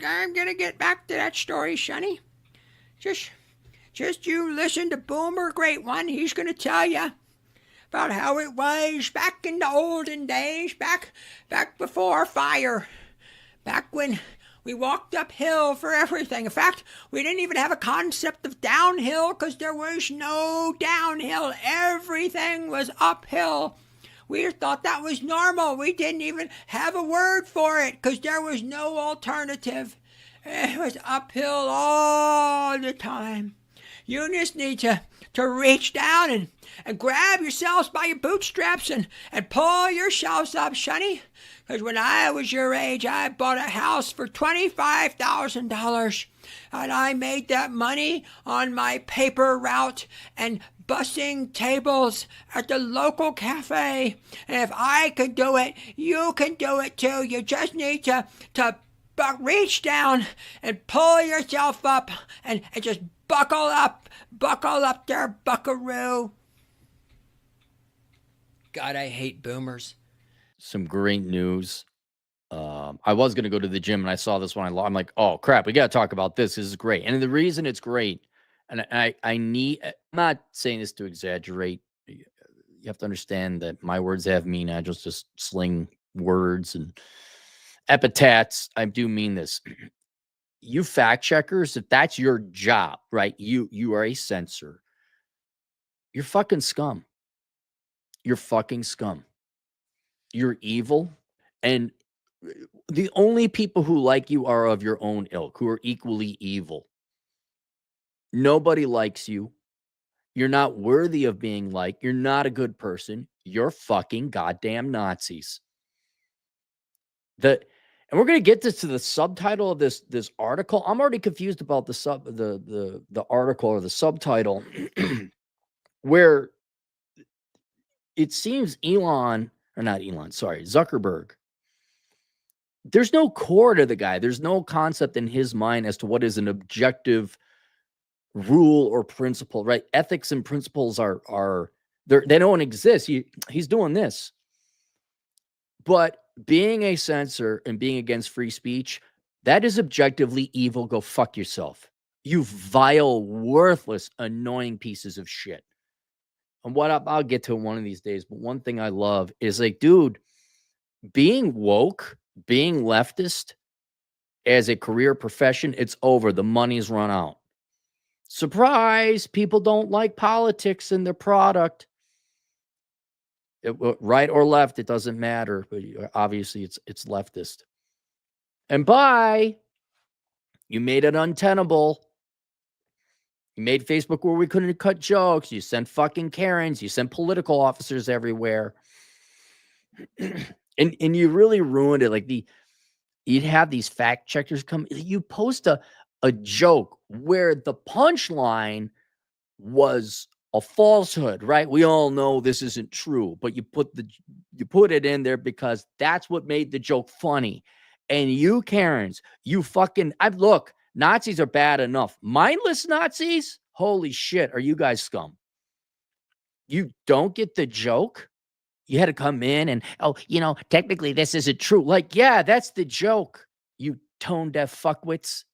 I'm gonna get back to that story, Sonny. Just, just you listen to Boomer, Great One. He's gonna tell you about how it was back in the olden days, back before fire, back when we walked uphill for everything. In fact, we didn't even have a concept of downhill because there was no downhill. Everything was uphill. We thought that was normal. We didn't even have a word for it because there was no alternative. It was uphill all the time. You just need to reach down and grab yourselves by your bootstraps and pull yourselves up, Sonny. Because when I was your age, I bought a house for $25,000. And I made that money on my paper route and bussing tables at the local cafe. And if I could do it, you can do it too. You just need to reach down and pull yourself up and just buckle up there, buckaroo. God, I hate boomers. Some great news. I was going to go to the gym and I saw this one. I'm like, oh crap, we got to talk about this. This is great. And the reason it's great, and I'm not saying this to exaggerate. You have to understand that my words have meaning. I just sling words and epithets. I do mean this. You fact checkers, if that's your job, right? You are a censor. You're fucking scum. You're fucking scum. You're evil. And the only people who like you are of your own ilk, who are equally evil. Nobody likes you. You're not worthy of being liked. You're not a good person. You're fucking goddamn Nazis. And we're going to get to the subtitle of this article. I'm already confused about the article or the subtitle where it seems Zuckerberg. There's no core to the guy. There's no concept in his mind as to what is an objective rule or principle, right? Ethics and principles they don't exist. He's doing this. But being a censor and being against free speech, that is objectively evil. Go fuck yourself. You vile, worthless, annoying pieces of shit. And what I'll get to one of these days, but one thing I love is like, dude, being woke, being leftist as a career profession, it's over. The money's run out. Surprise, people don't like politics in their product. Right or left, it doesn't matter. But obviously, it's leftist. And bye. You made it untenable. You made Facebook where we couldn't cut jokes. You sent fucking Karens. You sent political officers everywhere. and you really ruined it. Like you'd have these fact checkers come. You post a joke where the punchline was a falsehood, right? We all know this isn't true, but you put it in there because that's what made the joke funny. And you Karens, look, Nazis are bad enough. Mindless Nazis, holy shit, are you guys scum? You don't get the joke? You had to come in and, technically this isn't true. Like, yeah, that's the joke, you tone-deaf fuckwits.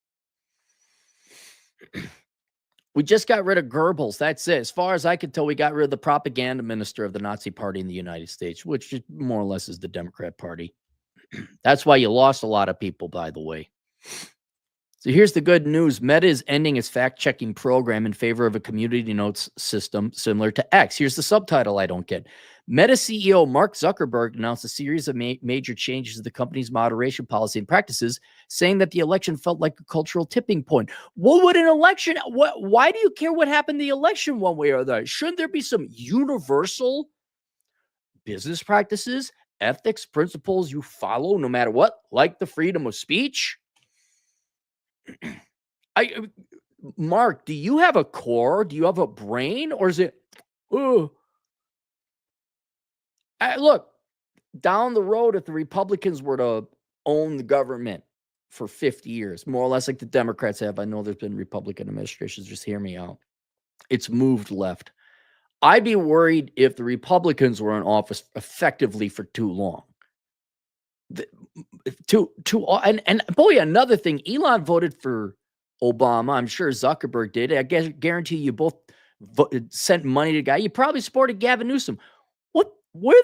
We just got rid of Goebbels. That's it. As far as I could tell, we got rid of the propaganda minister of the Nazi Party in the United States, which more or less is the Democrat Party. That's why you lost a lot of people, by the way. So here's the good news. Meta is ending its fact-checking program in favor of a community notes system similar to X. Here's the subtitle I don't get. Meta CEO Mark Zuckerberg announced a series of major changes to the company's moderation policy and practices, saying that the election felt like a cultural tipping point. What would an election? Why do you care what happened in the election one way or the other? Shouldn't there be some universal business practices, ethics, principles you follow no matter what, like the freedom of speech? Mark, do you have a core? Do you have a brain? Or is it, look, down the road, if the Republicans were to own the government for 50 years, more or less like the Democrats have, I know there's been Republican administrations, just hear me out. It's moved left. I'd be worried if the Republicans were in office effectively for too long. and boy, another thing, Elon voted for Obama. I'm sure Zuckerberg did. I guarantee you both sent money to the guy. You probably supported Gavin Newsom. Where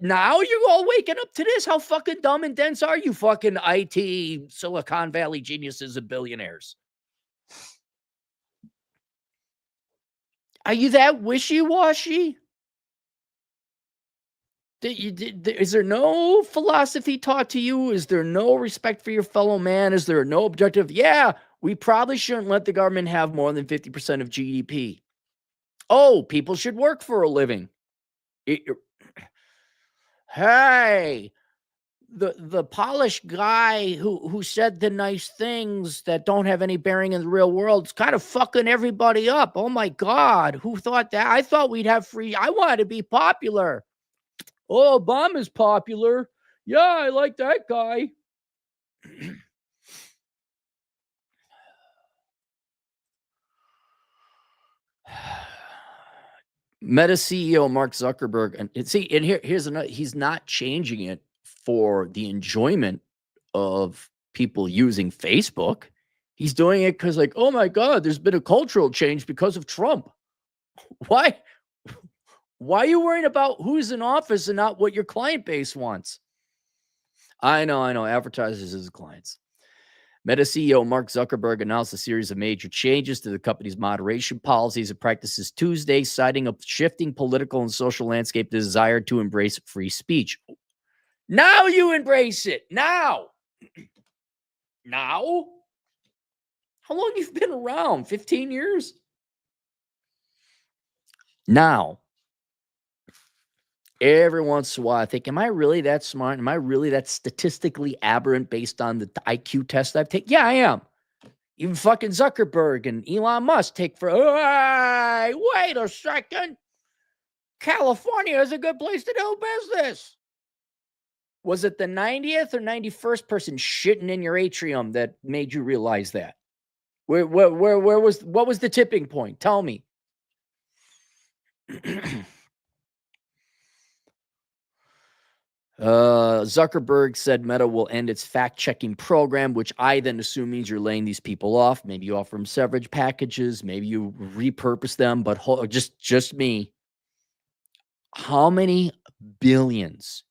now you're all waking up to this? How fucking dumb and dense are you fucking IT Silicon Valley geniuses and billionaires? Are you that wishy-washy? Is there no philosophy taught to you? Is there no respect for your fellow man? Is there no objective? Yeah, we probably shouldn't let the government have more than 50% of GDP. Oh, people should work for a living. Hey, the polished guy who said the nice things that don't have any bearing in the real world is kind of fucking everybody up. Oh my God, who thought that? I thought we'd have free. I wanted to be popular. Oh, Obama's popular. Yeah, I like that guy. Meta CEO Mark Zuckerberg, and here's another. He's not changing it for the enjoyment of people using Facebook. He's doing it because, like, oh my God, there's been a cultural change because of Trump. Why? Why are you worrying about who's in office and not what your client base wants? I know. Advertisers as clients. Meta CEO Mark Zuckerberg announced a series of major changes to the company's moderation policies and practices Tuesday, citing a shifting political and social landscape desire to embrace free speech. Now you embrace it. Now. Now? How long you've been around? 15 years? Now. Every once in a while, I think, am I really that smart? Am I really that statistically aberrant based on the IQ test I've taken? Yeah, I am. Even fucking Zuckerberg and Elon Musk take for, hey, wait a second. California is a good place to do business. Was it the 90th or 91st person shitting in your atrium that made you realize that? What was the tipping point? Tell me. Zuckerberg said Meta will end its fact-checking program, which I then assume means you're laying these people off. Maybe you offer them severance packages. Maybe you repurpose them. But just me. How many billions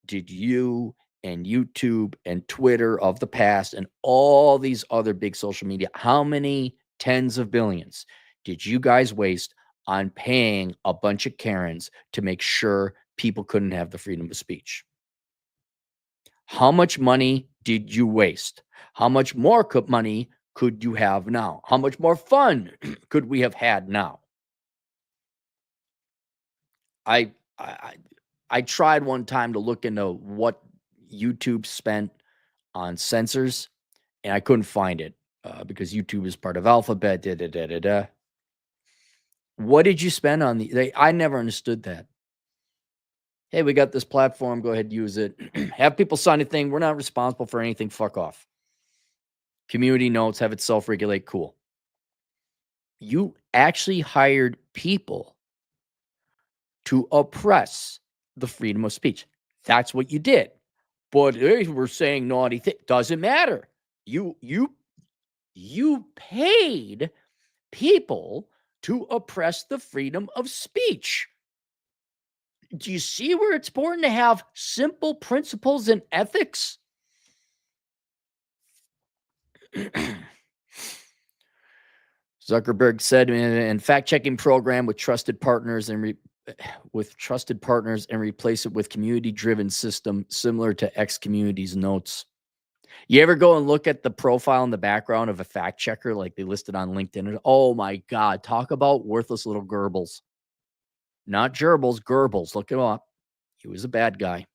did you and YouTube and Twitter of the past and all these other big social media, how many tens of billions did you guys waste on paying a bunch of Karens to make sure people couldn't have the freedom of speech? How much money did you waste? How much more money could you have now? How much more fun could we have had now? I tried one time to look into what YouTube spent on censors, and I couldn't find it because YouTube is part of Alphabet. What did you spend on I never understood that. Hey, we got this platform. Go ahead, use it. Have people sign a thing. We're not responsible for anything. Fuck off. Community notes, have it self-regulate. Cool. You actually hired people to oppress the freedom of speech. That's what you did. But hey, we're saying naughty things. Doesn't matter. You paid people to oppress the freedom of speech. Do you see where it's important to have simple principles and ethics? Zuckerberg said in fact-checking program with trusted partners and replace it with community-driven system similar to X Community's notes. You ever go and look at the profile in the background of a fact checker like they listed on LinkedIn? Oh my God, talk about worthless little Goebbels. Not gerbils, Goebbels. Look him up. He was a bad guy.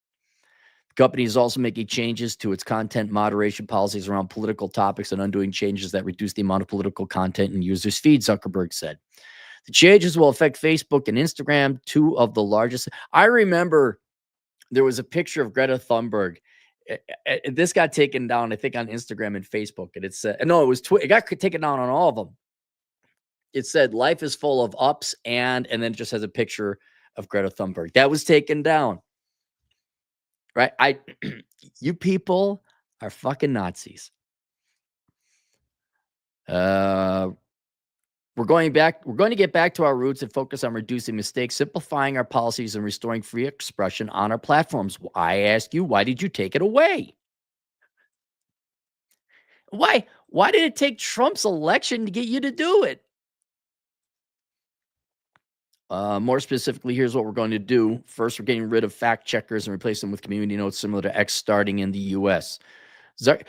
The company is also making changes to its content moderation policies around political topics and undoing changes that reduce the amount of political content in users' feeds, Zuckerberg said. The changes will affect Facebook and Instagram, two of the largest. I remember there was a picture of Greta Thunberg. This got taken down, I think, on Instagram and Facebook. And it's no, it was Twitter. It got taken down on all of them. It said life is full of ups and then it just has a picture of Greta Thunberg. That was taken down. right? You people are fucking Nazis. We're going to get back to our roots and focus on reducing mistakes, simplifying our policies, and restoring free expression on our platforms. I ask you, why did you take it away? Why did it take Trump's election to get you to do it? More specifically, here's what we're going to do. First, we're getting rid of fact checkers and replace them with community notes similar to X starting in the US.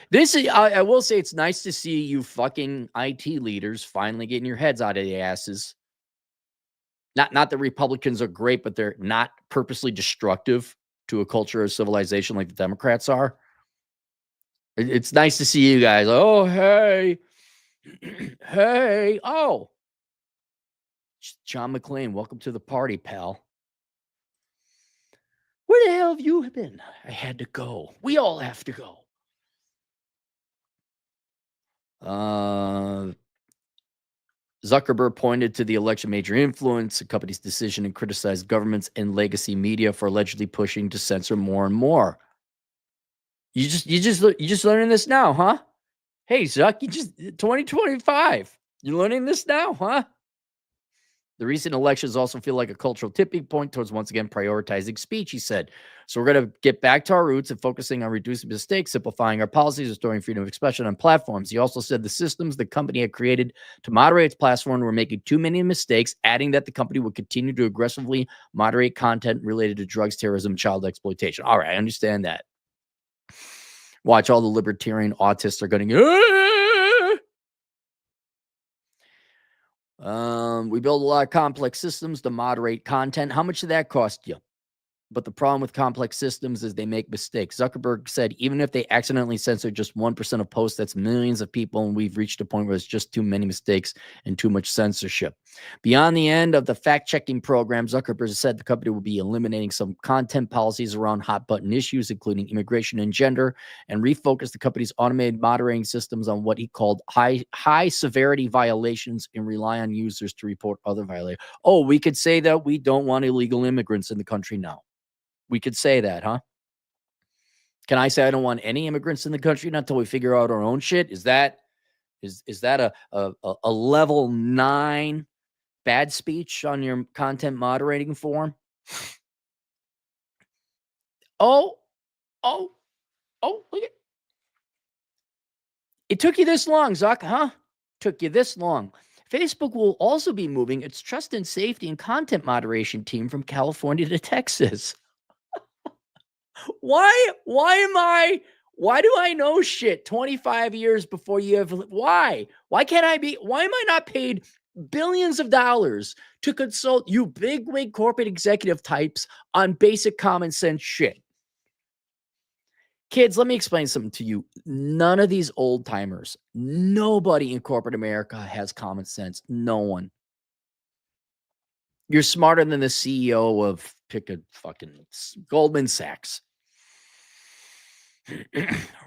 This is, I will say, it's nice to see you fucking IT leaders finally getting your heads out of the asses. Not that Republicans are great, but they're not purposely destructive to a culture of civilization like the Democrats are. It's nice to see you guys. Oh, hey, hey, oh, John McClane, welcome to the party, pal. Where the hell have you been? I had to go. We all have to go. Zuckerberg pointed to the election major influence, the company's decision, and criticized governments and legacy media for allegedly pushing to censor more and more. You just learning this now, huh? Hey, Zuck, 2025. You're learning this now, huh? The recent elections also feel like a cultural tipping point towards once again prioritizing speech, he said. So we're going to get back to our roots and focusing on reducing mistakes, simplifying our policies, restoring freedom of expression on platforms. He also said the systems the company had created to moderate its platform were making too many mistakes, adding that the company would continue to aggressively moderate content related to drugs, terrorism, child exploitation. All right, I understand that. Watch, all the libertarian autists are going we build a lot of complex systems to moderate content. How much did that cost you? But the problem with complex systems is they make mistakes. Zuckerberg said, even if they accidentally censor just 1% of posts, that's millions of people. And we've reached a point where it's just too many mistakes and too much censorship. Beyond the end of the fact-checking program, Zuckerberg said the company will be eliminating some content policies around hot button issues, including immigration and gender, and refocus the company's automated moderating systems on what he called high severity violations and rely on users to report other violations. Oh, we could say that we don't want illegal immigrants in the country now. We could say that, huh? Can I say I don't want any immigrants in the country until we figure out our own shit? Is that a level 9 bad speech on your content moderating form? Oh, look at it. Took you this long, Zuck, huh? Took you this long. Facebook will also be moving its trust and safety and content moderation team from California to Texas. Why do I know shit 25 years before you have? Why am I not paid billions of dollars to consult you bigwig corporate executive types on basic common sense shit? Kids, let me explain something to you. None of these old timers, nobody in corporate America has common sense. No one. You're smarter than the CEO of pick a fucking Goldman Sachs.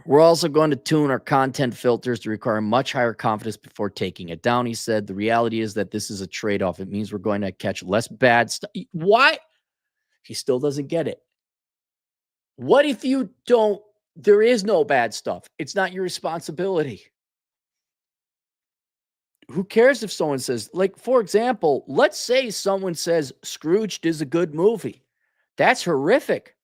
We're also going to tune our content filters to require much higher confidence before taking it down. He said, the reality is that this is a trade-off. It means we're going to catch less bad stuff. Why? He still doesn't get it. What if you don't? There is no bad stuff. It's not your responsibility. Who cares if someone says, like, for example, let's say someone says Scrooged is a good movie. That's horrific.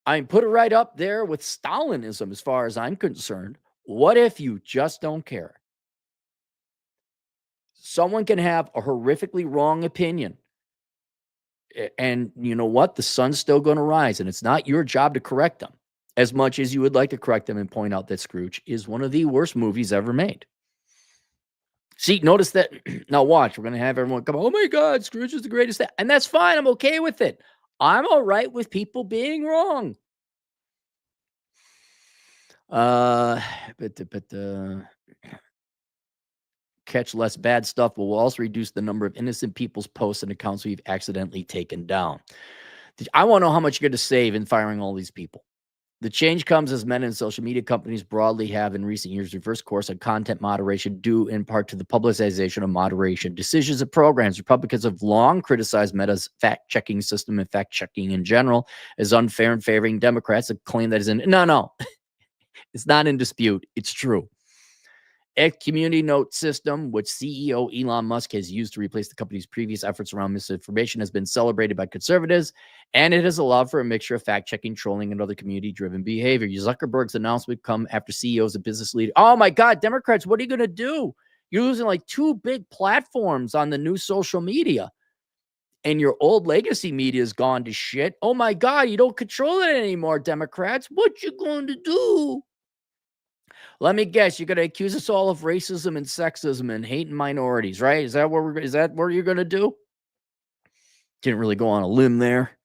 I put it right up there with Stalinism as far as I'm concerned. What if you just don't care? Someone can have a horrifically wrong opinion. And you know what? The sun's still going to rise, and it's not your job to correct them as much as you would like to correct them and point out that Scrooge is one of the worst movies ever made. See, notice that. Now watch, we're going to have everyone come, oh my God, Scrooge is the greatest. And that's fine. I'm okay with it. I'm all right with people being wrong. Catch less bad stuff, but will also reduce the number of innocent people's posts and accounts we've accidentally taken down. I want to know how much you're going to save in firing all these people. The change comes as Meta and social media companies broadly have in recent years reversed course on content moderation due in part to the publicization of moderation decisions and programs. Republicans have long criticized Meta's fact-checking system and fact-checking in general as unfair and favoring Democrats. A claim that is no, it's not in dispute. It's true. A community note system, which CEO Elon Musk has used to replace the company's previous efforts around misinformation, has been celebrated by conservatives, and it has allowed for a mixture of fact-checking, trolling, and other community-driven behavior. Zuckerberg's announcement come after CEOs and business leaders. Oh my God, Democrats, what are you going to do? You're losing like 2 big platforms on the new social media, and your old legacy media is gone to shit. Oh my God, you don't control it anymore, Democrats. What you going to do? Let me guess, you're going to accuse us all of racism and sexism and hating minorities, right? Is that what you're going to do? Didn't really go on a limb there.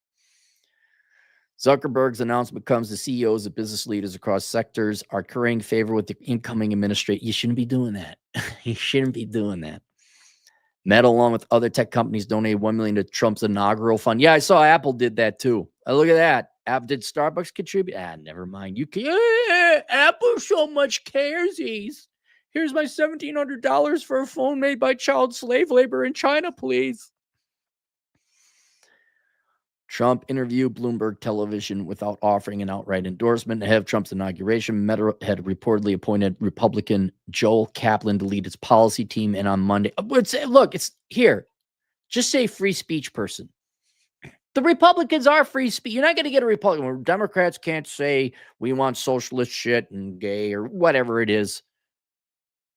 Zuckerberg's announcement comes to CEOs and business leaders across sectors are currying favor with the incoming administration. You shouldn't be doing that. You shouldn't be doing that. Meta, along with other tech companies, donated $1 million to Trump's inaugural fund. Yeah, I saw Apple did that too. Look at that. Did Starbucks contribute? Never mind. You can. Apple so much caresies. Here's my $1,700 for a phone made by child slave labor in China, please. Trump interviewed Bloomberg Television without offering an outright endorsement. Ahead of Trump's inauguration, Meta had reportedly appointed Republican Joel Kaplan to lead its policy team. And on Monday, look, it's here. Just say free speech person. The Republicans are free speech. You're not going to get a Republican. Democrats can't say we want socialist shit and gay or whatever it is.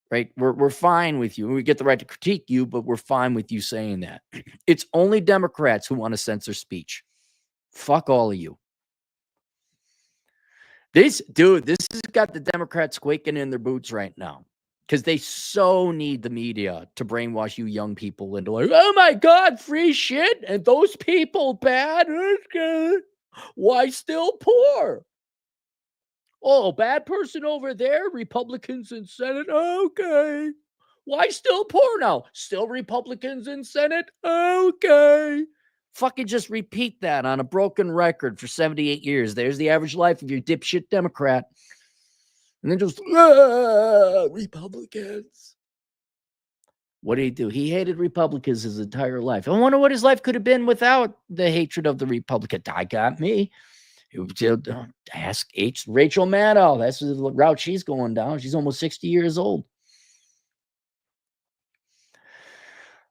Right? We're fine with you. We get the right to critique you, but we're fine with you saying that. It's only Democrats who want to censor speech. Fuck all of you. This has got the Democrats quaking in their boots right now. Because they so need the media to brainwash you young people into like, oh my God, free shit, and those people bad. Why still poor? Oh, bad person over there, Republicans in Senate. Okay. Why still poor now? Still Republicans in Senate? Okay. Fucking just repeat that on a broken record for 78 years. There's the average life of your dipshit Democrat. And then just, Republicans. What did he do? He hated Republicans his entire life. I wonder what his life could have been without the hatred of the Republican. I got me. Ask Rachel Maddow. That's the route she's going down. She's almost 60 years old.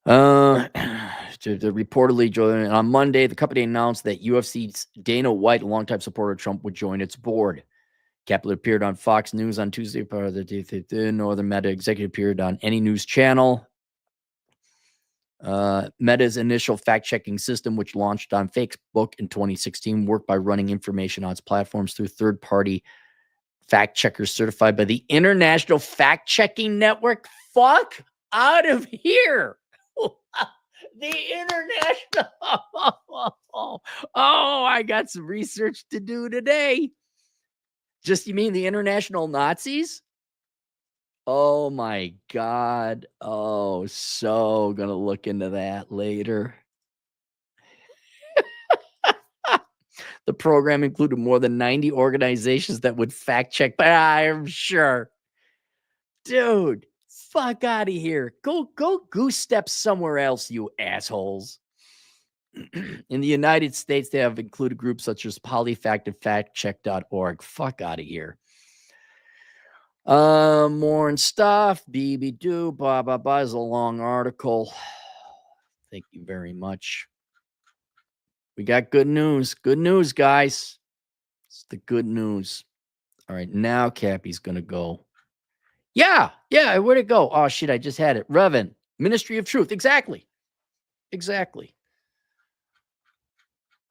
Reportedly, on Monday, the company announced that UFC's Dana White, a longtime supporter of Trump, would join its board. Kaplan appeared on Fox News on Tuesday. Part of the no other Meta executive appeared on any news channel. Meta's initial fact-checking system, which launched on Facebook in 2016, worked by running information on its platforms through third-party fact checkers certified by the International Fact-Checking Network. Fuck out of here. The International. Oh, I got some research to do today. You mean the international Nazis? Oh my God. Oh, so gonna look into that later. The program included more than 90 organizations that would fact check, but I'm sure. Dude, fuck out of here. Go goose step somewhere else, you assholes. In the United States, they have included groups such as PolyFact and FactCheck.org. Fuck out of here. More and stuff. BB-do, blah, blah, blah. Is a long article. Thank you very much. We got good news. Good news, guys. It's the good news. All right, now Cappy's going to go. Yeah, where'd it go? Oh, shit, I just had it. Revan, Ministry of Truth. Exactly.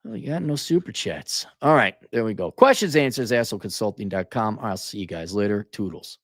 Oh, you got no super chats. All right, there we go. Questions, answers, assholeconsulting.com. I'll see you guys later. Toodles.